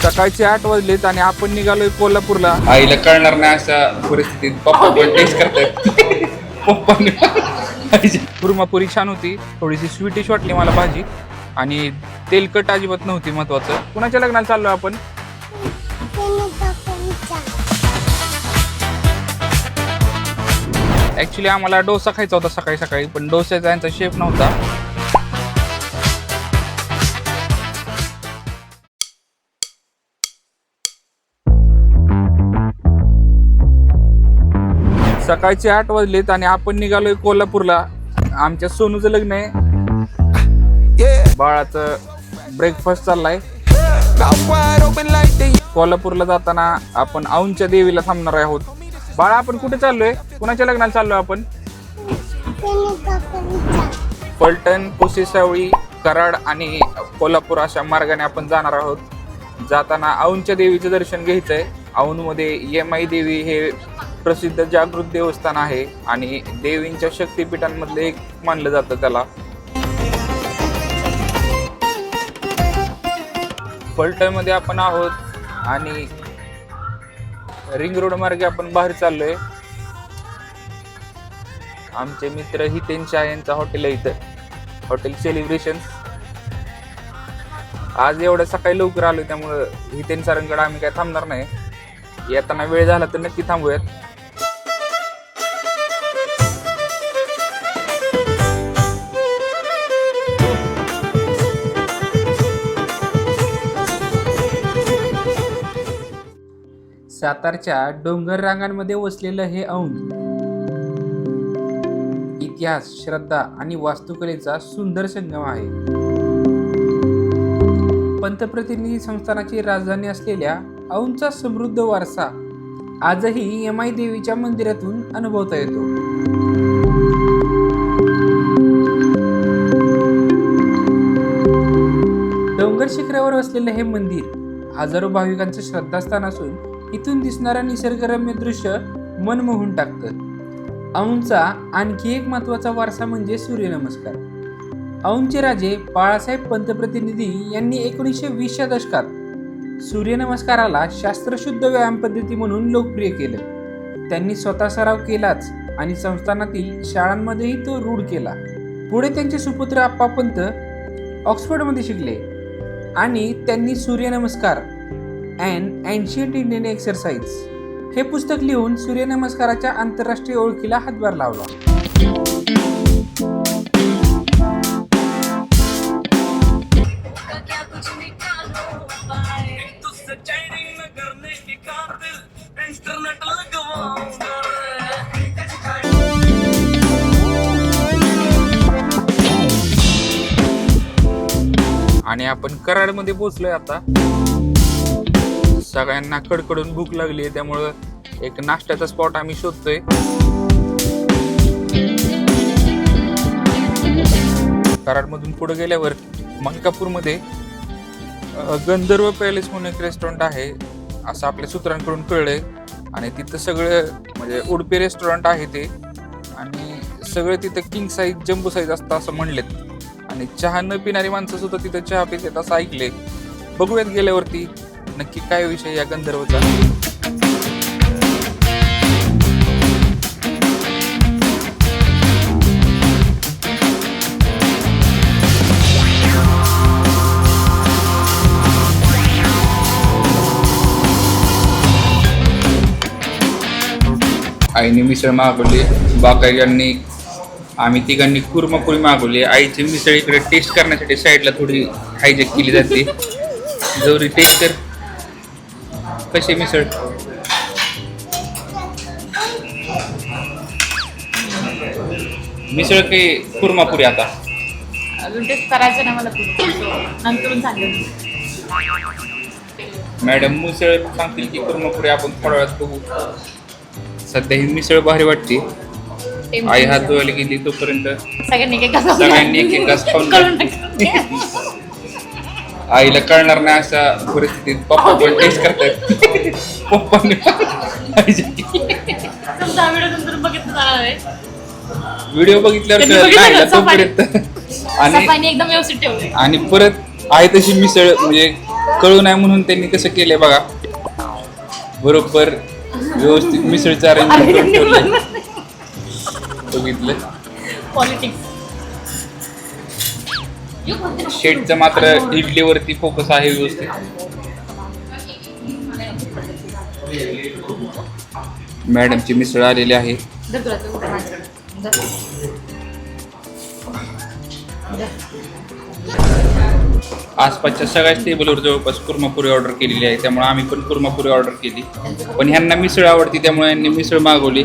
सकाळचे 8 वाजलेत आणि आपण निघालोय कोल्हापूरला. आईला कळणार नाही अशा परिस्थितीत पप्पा पण टेस्ट करतात. पप्पाने कुर्मापुरी छान होती, थोडीशी स्वीटिश वाटली मला भाजी आणि तेलकट अजिबात नव्हती. महत्वाचं, कुणाच्या लग्नाला चाललोय आपण? ऍक्च्युली आम्हाला डोसा खायचा होता सकाळी सकाळी, पण डोस्याचा यांचा शेफ नव्हता. सकाळचे 8 वाजलेत आणि आपण निघालोय कोल्हापूरला. आमच्या सोनूचं लग्न आहे. बाळाचं ब्रेकफास्ट चाललाय. कोल्हापूरला जाताना आपण औंधच्या देवीला थांबणार आहोत. बाळा, आपण कुठे चाललोय? कुणाच्या लग्नाला चाललोय आपण? फलटण, पुसेसावळी, कराड आणि कोल्हापूर अशा मार्गाने आपण जाणार आहोत. जाताना औंधच्या देवीचं दर्शन घ्यायचंय. औंधमध्ये यमाई देवी हे प्रसिद्ध जागृत देवस्थान आहे आणि देवींच्या शक्तिपीठांमधलं एक मानलं जातं त्याला. फलटण मध्ये आपण आहोत आणि रिंग रोड मार्गे आपण बाहेर चाललोय. आमचे मित्र हितेन शाह यांचा हॉटेल आहे इथं, हॉटेल सेलिब्रेशन. आज एवढं सकाळी लवकर आलोय त्यामुळं हितेन सरांकडे आम्ही काय थांबणार नाही. येताना वेळ झाला तर नक्की थांबूयात. सातारच्या डोंगर रांगांमध्ये वसलेलं हे औंध इतिहास, श्रद्धा आणि वास्तुकलेचा सुंदर संगम आहे. पंतप्रतिनिधी संस्थानाची राजधानी असलेल्या औंधचा समृद्ध वारसा आजही यमाई देवीच्या मंदिरातून अनुभवता येतो. डोंगर शिखरावर असलेलं हे मंदिर हजारो भाविकांचं श्रद्धास्थान असून इथून दिसणारं निसर्गरम्य दृश्य मन मोहून टाकतं. औंधचा आणखी एक महत्वाचा वारसा म्हणजे सूर्यनमस्कार. औंधचे राजे बाळासाहेब पंतप्रतिनिधी यांनी 1920च्या दशकात सूर्यनमस्काराला शास्त्रशुद्ध व्यायाम पद्धती म्हणून लोकप्रिय केलं. त्यांनी स्वतः सराव केलाच आणि संस्थानातील शाळांमध्येही तो रूढ केला. पुढे त्यांचे सुपुत्र आप्पापंत ऑक्सफर्डमध्ये शिकले आणि त्यांनी सूर्यनमस्कार अँड एन्शियंट इंडियन एक्सरसाइज हे पुस्तक लिहून सूर्यनमस्काराच्या आंतरराष्ट्रीय ओळखीला हातभार लावला. आणि आपण कराडमध्ये पोहोचलोय आता. सगळ्यांना कडकडून भूक लागली आहे त्यामुळं एक नाश्त्याचा स्पॉट आम्ही शोधतोय. कराडमधून पुढे गेल्यावर मलकापूरमध्ये गंधर्व पॅलेस म्हणून एक रेस्टॉरंट आहे असं आपल्या सूत्रांकडून कळलंय. आणि तिथं सगळं म्हणजे उडपी रेस्टॉरंट आहे ते, आणि सगळं तिथं किंग साईज, जम्बो साईज असतं असं म्हणलेत. आणि चहा न पिणारी माणसं सुद्धा तिथं चहा पितात असं ऐकले. बघूयात गेल्यावरती नक्की काय विषय या गंधर्वचा. आईने मिसळ मागवली, बाकायांनी आम्ही तिघांनी कुर्मापुरी मागवली. आईची मिसळ इकडे टेस्ट करण्यासाठी साईडला थोडी हायजेक केली जाते. जवरी टेस्ट कर कशी मिसळ. मिसळ काही कुर्मापुरी आता अजून टेस्ट करायचं ना मला, नंतरून सांगेल. मॅडम मिसळ सांगतील की कुर्मापुरी आपण थोड्या वेळात बघू. सध्या ही मिसळ भारी वाटते. आई हात धुवायला गेली तोपर्यंत सगळ्यांनी एक एक घास खाऊन आईला कळणार नाही अशा परिस्थितीत पप्पा पण टेस्ट करतात. पप्पाने व्हिडिओ बघितल्यावर तोपर्यंत आणि परत आहे तशी मिसळ म्हणजे कळू नये म्हणून त्यांनी कसं केलंय बघा, बरोबर व्यवस्थित मिसळचं अरेंजमेंट करून ठेवलंय. बघितलं. पॉलिटिक्स. शेटचं मात्र इडलीवरती फोकस आहे व्यवस्थित. मॅडमची मिसळ आलेली आहे. आसपासच्या सगळ्याच टेबलवर जवळपास कुर्मापुरी ऑर्डर केलेली आहे, त्यामुळे आम्ही पण कुर्मापुरी ऑर्डर केली. पण ह्यांना मिसळ आवडती त्यामुळे यांनी मिसळ मागवली.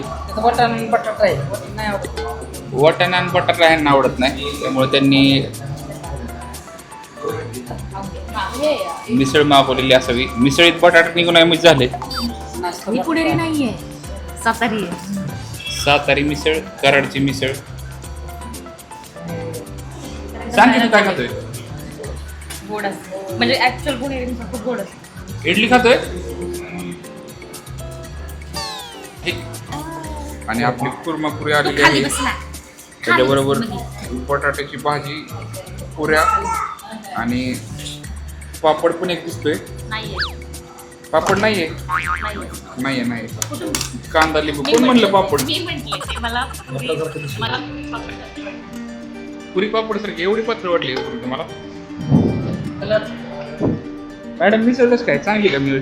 वाटाणा आणि बटाटा ह्यांना आवडत नाही, त्यामुळे त्यांनी मिसळ मागवलेली असावी. मिसळीत बटाटा निघून मिस झाले. मी पुणेरी नाहीये, सातारी आहे. सातारी मिसळ, कराडची मिसळ. सांग की तू काय खातोय? गोड असते, म्हणजे ऍक्च्युअल पुणेरी खूप गोड असते. इडली खातोय. ठीक. आणि आपली कुर्मापुरी आलेली खाली आहे. बस ना. त्याच्याबरोबर बटाट्याची भाजी, पुऱ्या आणि पापड पण एक दिसतोय. नाहीये, पापड नाहीये. नाहीये. नाही कांदा लिंबू. कोण म्हणलं पापड? मी म्हटले ते मला पापड. पुरी पापड सारखी एवढी पात्र वाटली तुम्हाला? मॅडम मिसळ कसं काय, चांगली का मिसळ?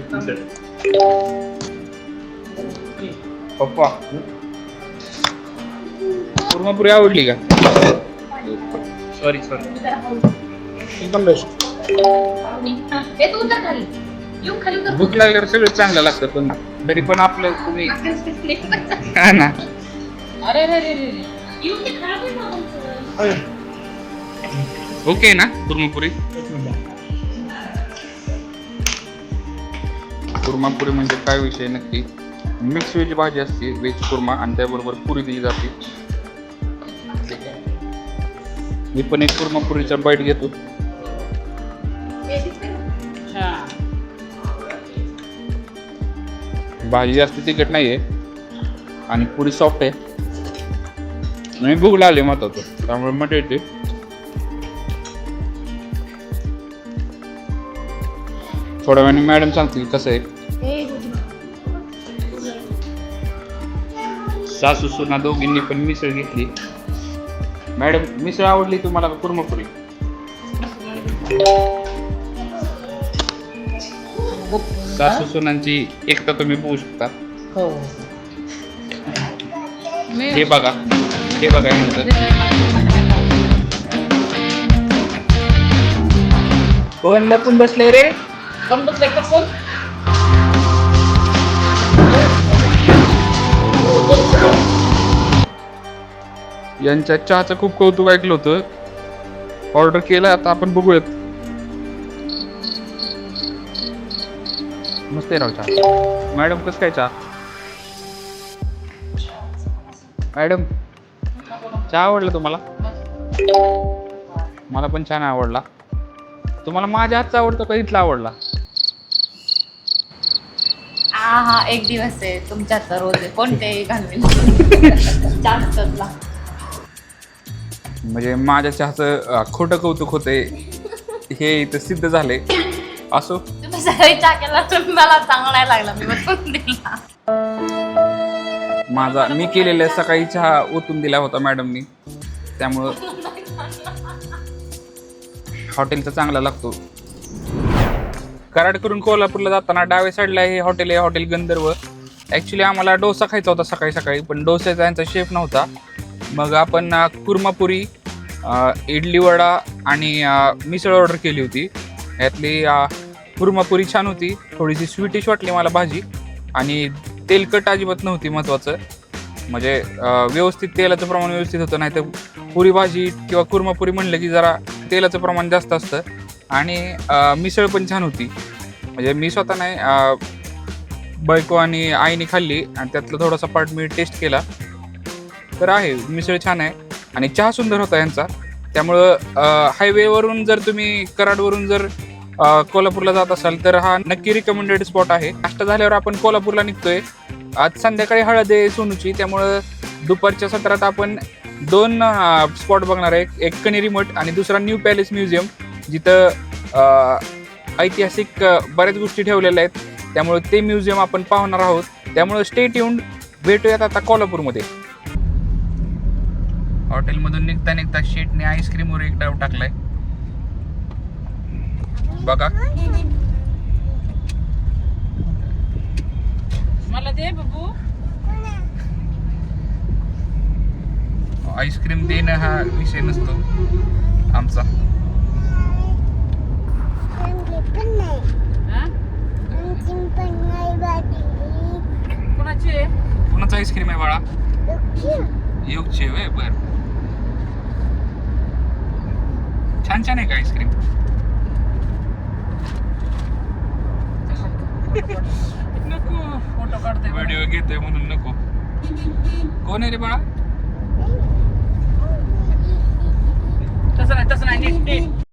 पप्पा कुर्मापुरी आवडली का? सॉरी एकदम बेस्ट. हे तू उतर खाली. येऊ खाली उतर. भूक लागल्यावर सगळं चांगलं लागतं, पण तरी पण आपलं तुम्ही हा ना. अरे रे रे रे येऊ ते खराब आहे ना तुमचं. ओके ना कुर्मापुरी? कुर्मापुरी म्हणजे काय विषय नक्की, मिक्स व्हेज भाजी असते, व्हेज कुर्मा, आणि त्याबरोबर पुरी दिली जाते. मी पण एक कुर्मापुरीचा बाईट घेतो. भाजी जास्त तिखट नाहीये आणि पुरी सॉफ्ट आहे. आणि भूक लागली महत्वाचं, त्यामुळे मजा येते. थोड्या वेळाने मॅडम सांगतील कसं आहे. सासू सुना दोघींनी पण मिसळ घेतली. मॅडम मिसळ आवडली तुम्हाला का कुर्मापुरी? सासू सुनांची एकता तुम्ही बघू शकता. हे बघा नंतर कोण लपून बसले रे? कोण बसले का कोण? यांच्या चहाचं खूप कौतुक ऐकलं होतं. ऑर्डर केलं, आता आपण बघूयात. मस्त आहे राव चहा. मॅडम कसं काय चहा? मॅडम चहा आवडला तुम्हाला? मला पण छान आवडला. तुम्हाला माझ्या हातचा आवडतो का इथला आवडला? हा एक दिवस आहे तुमच्या तर रोज आहे, कोणते घालवेल जास्तला. म्हणजे माझ्या चहाचं खोटं कौतुक होते हे इथं सिद्ध झाले. असो, तुम्ही सगळी चहा केला तर मला चांगला नाही लागला, मी ओतून दिला. मी केलेल्या सकाळी चहा ओतून दिला होता मॅडमनी, त्यामुळं हॉटेलचा चांगला लागतो. कराडकडून कोल्हापूरला जाताना डाव्या साईडला हे हॉटेल आहे, हॉटेल गंधर्व. ॲक्च्युली आम्हाला डोसा खायचा होता सकाळी, पण डोस्याचा यांचा शेफ नव्हता. मग आपण कुर्मापुरी, इडली वडा आणि मिसळ ऑर्डर केली होती. यातली कुर्मापुरी छान होती, थोडीशी स्वीटिश वाटली मला भाजी, आणि तेलकट अजिबात नव्हती. महत्त्वाचं म्हणजे व्यवस्थित तेलाचं प्रमाण व्यवस्थित होतं. नाही तर पुरी भाजी किंवा कुर्मापुरी म्हणलं की जरा तेलाचं प्रमाण जास्त असतं. आणि मिसळ पण छान होती. म्हणजे मी स्वतः नाही, बायको आणि आईने खाल्ली आणि त्यातला थोडासा पार्ट मी टेस्ट केला. तर आहे, मिसळ छान आहे आणि चहा सुंदर होता यांचा. त्यामुळं हायवेवरून जर तुम्ही कराडवरून जर कोल्हापूरला जात असाल तर हा नक्की रिकमेंडेड स्पॉट आहे. नाश्ता झाल्यावर आपण कोल्हापूरला निघतोय. आज संध्याकाळी हळद आहे सोनूची, त्यामुळं दुपारच्या सत्रात आपण 2 स्पॉट बघणार आहे. एक कनेरी मठ आणि दुसरा न्यू पॅलेस म्युझियम, जिथं ऐतिहासिक बऱ्याच गोष्टी ठेवलेल्या आहेत, त्यामुळे ते म्युझियम आपण पाहणार आहोत. त्यामुळे स्टे ट्यून्ड. भेटूयात आता कोल्हापूरमध्ये. हॉटेलमधून निघता निघता शेटने आईस्क्रीमवर एक डाव टाकलाय बघा. मला दे बाबू. आईस्क्रीम देणं हा विषय नसतो आमचा. हा? कोणाची आहे? कोणाचा आईस्क्रीम आहे बाळा? युगची आहे बर. छान छान आहे का आईस्क्रीम? नको फोटो काढते. व्हिडिओ घेतोय म्हणून नको. कोण आहे रे बाळा? तसं नाही नीट नीट